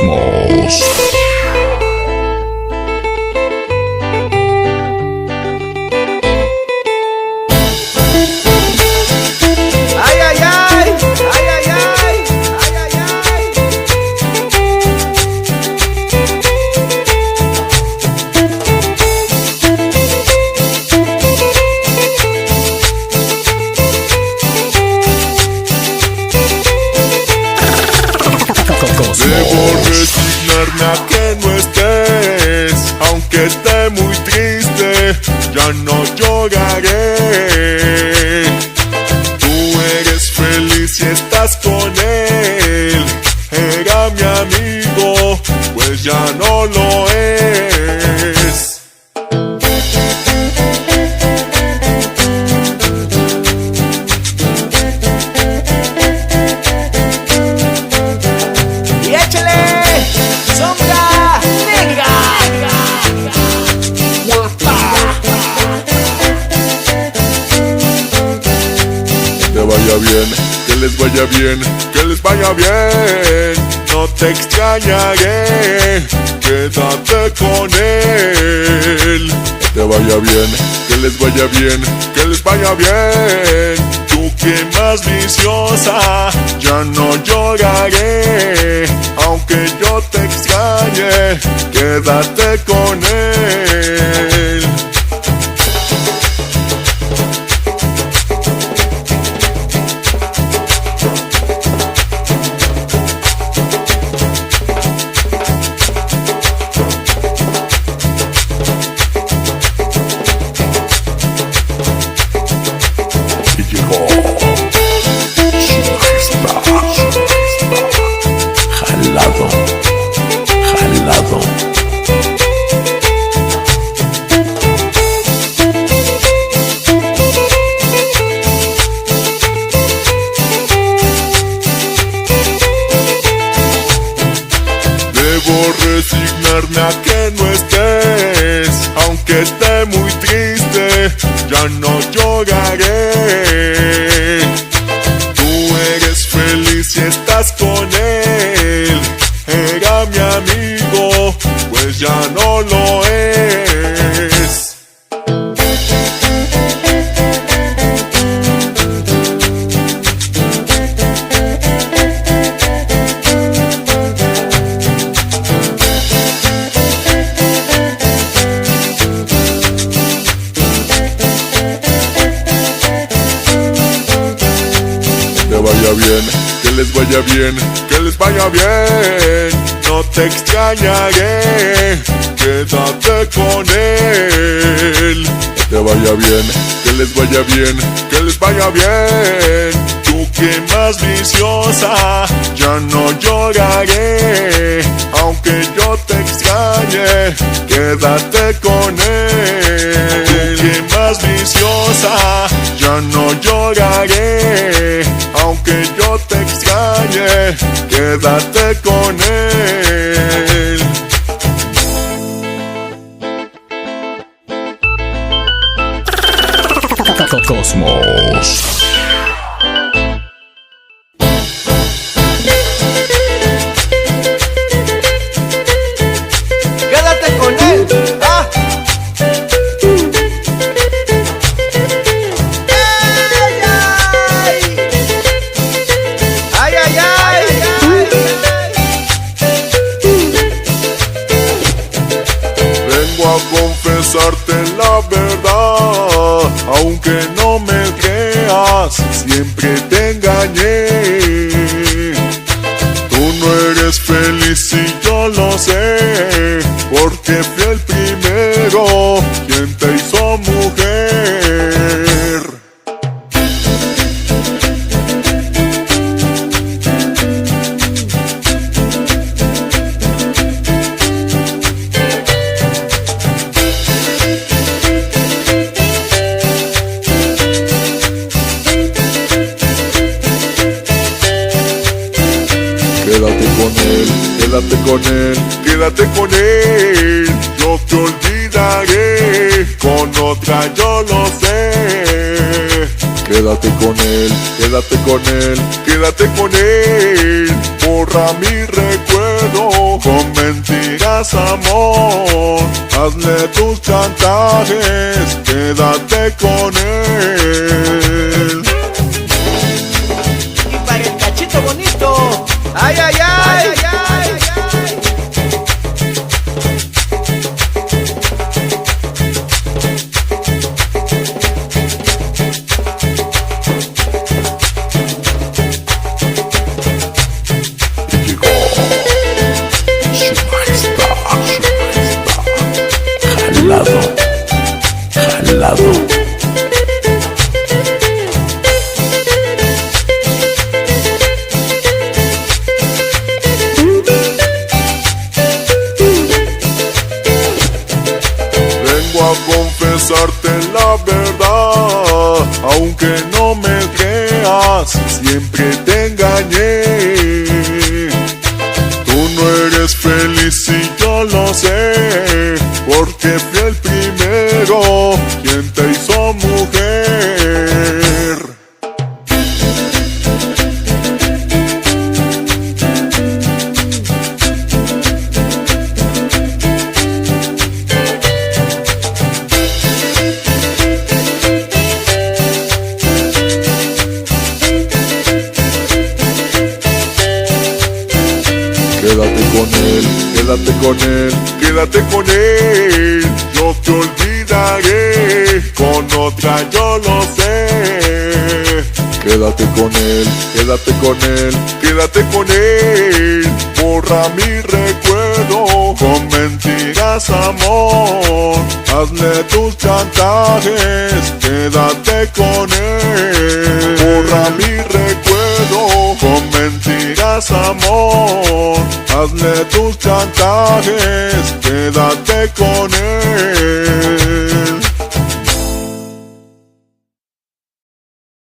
Cosmos. Debo resignarme a que no estés, aunque esté muy triste, ya no lloraré. Tú eres feliz y estás con él, era mi amigo, pues ya no lo es. Bien, que les vaya bien, que les vaya bien. No te extrañaré, quédate con él. Que te vaya bien, que les vaya bien, que les vaya bien. Tú que más viciosa, ya no lloraré. Aunque yo te extrañe, quédate con él. Debo resignarme a que no estés, aunque esté muy triste, ya no lloraré. Tú eres feliz y estás con él, era mi amigo, pues ya no lo es. Vaya bien, que les vaya bien, que les vaya bien. No te extrañaré, quédate con él. Que te vaya bien, que les vaya bien, que les vaya bien. Tú que más viciosa, ya no lloraré. Aunque yo te extrañe, quédate con él. Tú que más viciosa, ya no lloraré. Aunque yo te extrañe, quédate con él. Cosmos. Quédate con él. Vengo a confesarte la verdad, aunque no me creas, siempre te engañé. Tú no eres feliz y yo lo sé, porque fui el primero quien te hizo mujer. Quédate con él, quédate con él, quédate con él. Yo te olvidaré, con otra yo lo sé. Quédate con él, quédate con él, quédate con él. Borra mi recuerdo. recuerdo, con mentiras amor, hazle tus chantajes, quédate con él. Y para el cachito bonito, ay, ay, ay, ay, ay, ay, ay. Jalado. Vengo a confesarte la verdad, aunque no me creas, siempre te engañé. Tú no eres feliz y yo lo sé, porque fui el primero quien te hizo mujer. Quédate con él, quédate con él, quédate con él. No te olvidaré, con otra yo lo sé. Quédate con él, quédate con él, quédate con él. Borra mi recuerdo, con mentiras amor, hazle tus chantajes, quédate con él. Borra mi recuerdo, con mentiras amor, hazle tus chantajes, quédate con